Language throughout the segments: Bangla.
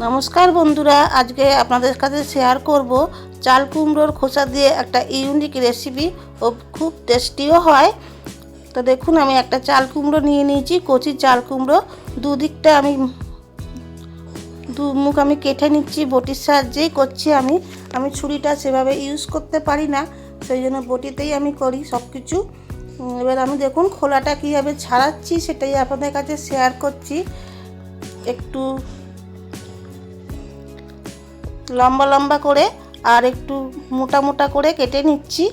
নমস্কার বন্ধুরা, আজকে আপনাদের কাছে শেয়ার করব চাল কুমড়োর খোসা দিয়ে একটা ইউনিক রেসিপি ও খুব টেস্টিও হয়। তো দেখুন, আমি একটা চাল কুমড়ো নিয়ে নিয়েছি, কচি চাল কুমড়ো। দুদিকটা আমি দু মুখ আমি কেটে নিচ্ছি, বটির সাহায্যেই করছি। আমি ছুরিটা সেভাবে ইউজ করতে পারি না, সেই জন্য বটিতেই আমি করি সব কিছু। এবার আমি দেখুন খোলাটা কীভাবে ছাড়াচ্ছি সেটাই আপনাদের কাছে শেয়ার করছি। একটু লম্বা লম্বা করে আর একটু মোটা মোটা করে কেটে নিচ্ছি।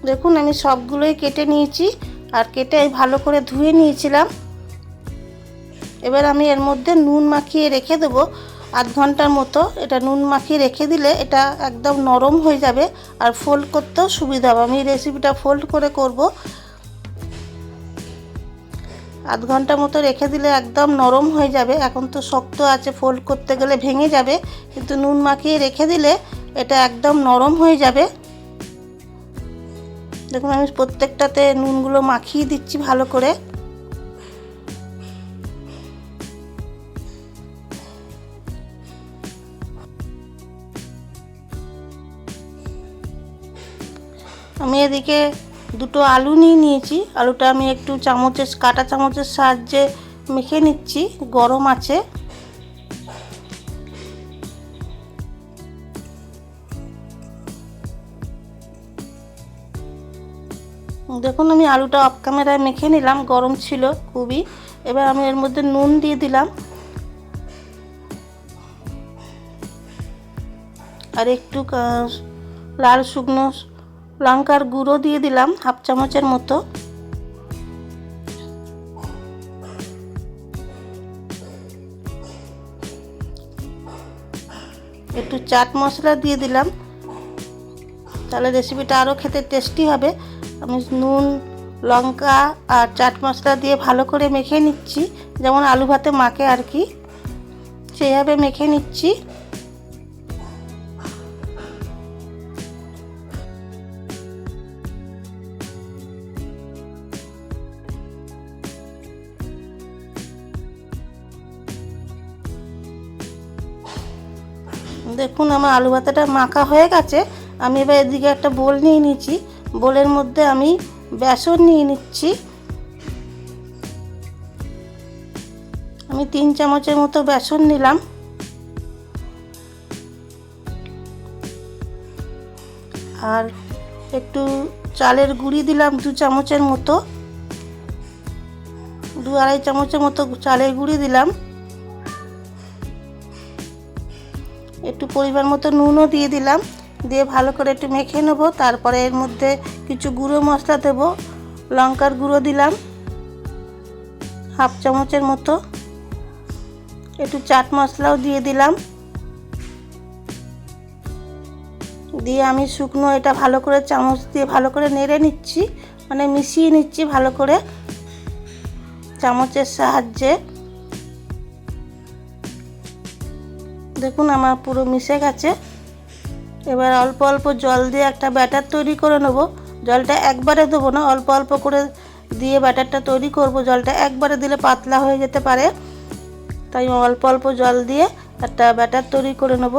দেখুন আমি সবগুলোই কেটে নিয়েছি আর কেটে ভালো করে ধুয়ে নিয়েছিলাম। এবার আমি এর মধ্যে নুন মাখিয়ে রেখে দেবো আধ ঘন্টার মতো। এটা নুন মাখিয়ে রেখে দিলে এটা একদম নরম হয়ে যাবে আর ফোল্ড করতেও সুবিধা হবে। আমি রেসিপিটা ফোল্ড করে করব। আধ ঘন্টা মতো রেখে দিলে একদম নরম হয়ে যাবে। এখন তো শক্ত আছে, ফোল্ড করতে গেলে ভেঙে যাবে, কিন্তু নুন মাখিয়ে রেখে দিলে এটা একদম নরম হয়ে যাবে। দেখুন আমি প্রত্যেকটাতে নুনগুলো মাখিয়ে দিচ্ছি ভালো করে। আমি এদিকে দুটো আলু নিয়ে নিয়েছি। আলুটা আমি একটু কাঁটা চামচের সাহায্যে মেখে নিচ্ছি, গরম আছে। দেখুন আমি আলুটা অফ ক্যামেরায় মেখে নিলাম, গরম ছিল খুবই। এবার আমি এর মধ্যে নুন দিয়ে দিলাম আর একটু লাল শুকনো লঙ্কার গুঁড়ো দিয়ে দিলাম হাফ চামচের মতো। একটু চাট মশলা দিয়ে দিলাম, তাহলে রেসিপিটা আরও খেতে টেস্টি হবে। আমি নুন, লঙ্কা আর চাট মশলা দিয়ে ভালো করে মেখে নিচ্ছি, যেমন আলু ভাতে মাখে আর কি, সেইভাবে মেখে নিচ্ছি। দেখুন আমার আলু ভাতাটা মাখা হয়ে গেছে। আমি এবার এদিকে একটা বোল নিয়ে নিচ্ছি। বোলের মধ্যে আমি বেসন নিয়ে নিচ্ছি। আমি 3 চামচের মতো বেসন নিলাম। আর একটু চালের গুঁড়ি দিলাম 2 চামচের মতো, 2-2.5 চামচের মতো চালের গুঁড়ি দিলাম। একটু পরিমাণ মতো নুনও দিয়ে দিলাম, দিয়ে ভালো করে একটু মেখে নেব। তারপরে এর মধ্যে কিছু গুঁড়ো মশলা দেব। লঙ্কার গুঁড়ো দিলাম হাফ চামচের মতো, একটু চাট মশলাও দিয়ে দিলাম। দিয়ে আমি শুকনো এটা ভালো করে চামচ দিয়ে ভালো করে নেড়ে নিচ্ছি, মানে মিশিয়ে নিচ্ছি ভালো করে চামচের সাহায্যে। দেখুন আমার পুরো মিশে গেছে। এবার অল্প অল্প জল দিয়ে একটা ব্যাটার তৈরি করে নেব। জলটা একবারে দেবো না, অল্প অল্প করে দিয়ে ব্যাটারটা তৈরি করব। জলটা একবারে দিলে পাতলা হয়ে যেতে পারে, তাই অল্প অল্প জল দিয়ে একটা ব্যাটার তৈরি করে নেব।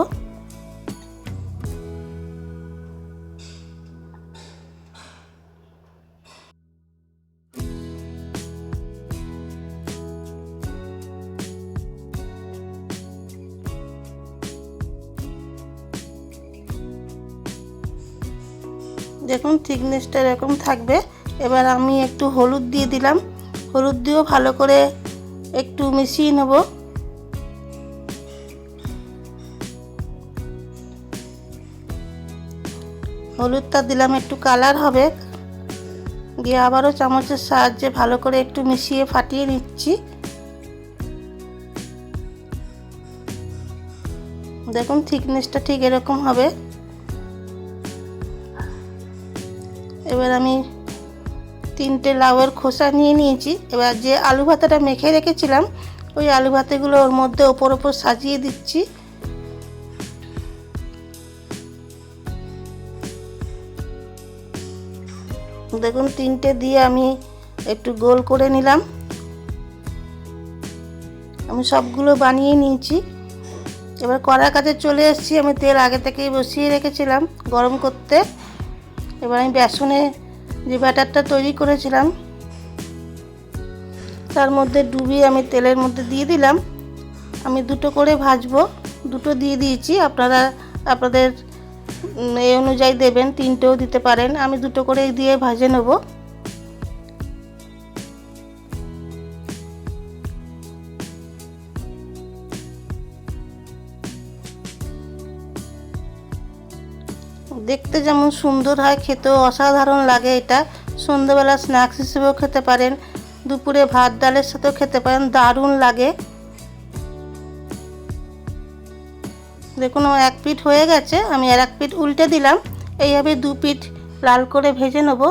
দেখুন থিকনেসটা এরকম থাকবে। এবার আমি একটু হলুদ দিয়ে দিলাম, হলুদ দিয়েও ভালো করে একটু মিশিয়ে নেব। হলুদটা দিলাম একটু কালার হবে, দিয়ে আবারও চামচের সাহায্যে ভালো করে একটু মিশিয়ে ফাটিয়ে নিচ্ছি। দেখুন থিকনেসটা ঠিক এরকম হবে। এবার আমি 3টে লাউয়ের খোসা নিয়ে নিয়েছি। এবার যে আলু ভাতাটা মেখে রেখেছিলাম ওই আলু ভাতেগুলো ওর মধ্যে ওপর সাজিয়ে দিচ্ছি। দেখুন 3টে দিয়ে আমি একটু গোল করে নিলাম। আমি সবগুলো বানিয়ে নিয়েছি। এবার কড়ার কাছে চলে এসেছি। আমি তেল আগে থেকেই বসিয়ে রেখেছিলাম গরম করতে। এবার আমি বেসনে যে ব্যাটারটা তৈরি করেছিলাম তার মধ্যে ডুবিয়ে আমি তেলের মধ্যে দিয়ে দিলাম। আমি 2টো করে ভাজবো, 2টো দিয়ে দিয়েছি। আপনারা আপনাদের এই অনুযায়ী দেবেন, 3টেও দিতে পারেন। আমি 2টো করে দিয়ে ভাজে নেব। দেখতে যেমন সুন্দর হয়, খেতেও অসাধারণ লাগে। এটা সন্ধ্যাবেলা স্ন্যাক্স হিসেবেও খেতে পারেন, দুপুরে ভাত ডালের সাথেও খেতে পারেন, দারুণ লাগে। দেখুন আমার 1 পিঠ হয়ে গেছে, আমি আর 1 পিঠ উল্টে দিলাম। এইভাবে 2 পিঠ লাল করে ভেজে নেব।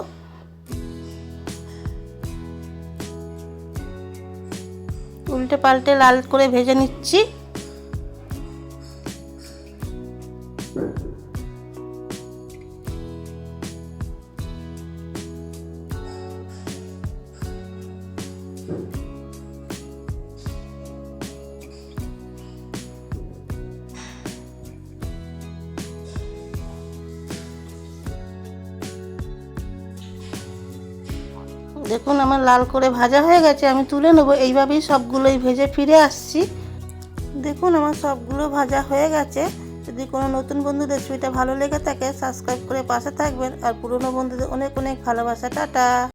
উল্টে পাল্টে লাল করে ভেজে নিচ্ছি। দেখুন আমার লাল করে ভাজা হয়ে গেছে, আমি তুলে নেব। এইভাবেই সবগুলোই ভেজে ফিরে আসছি। দেখুন আমার সবগুলো ভাজা হয়ে গেছে। যদি কোনো নতুন বন্ধু রেসিপিটা ভালো লেগে থাকে সাবস্ক্রাইব করে পাশে থাকবেন। আর পুরনো বন্ধুদের অনেক অনেক ভালোবাসা। টাটা।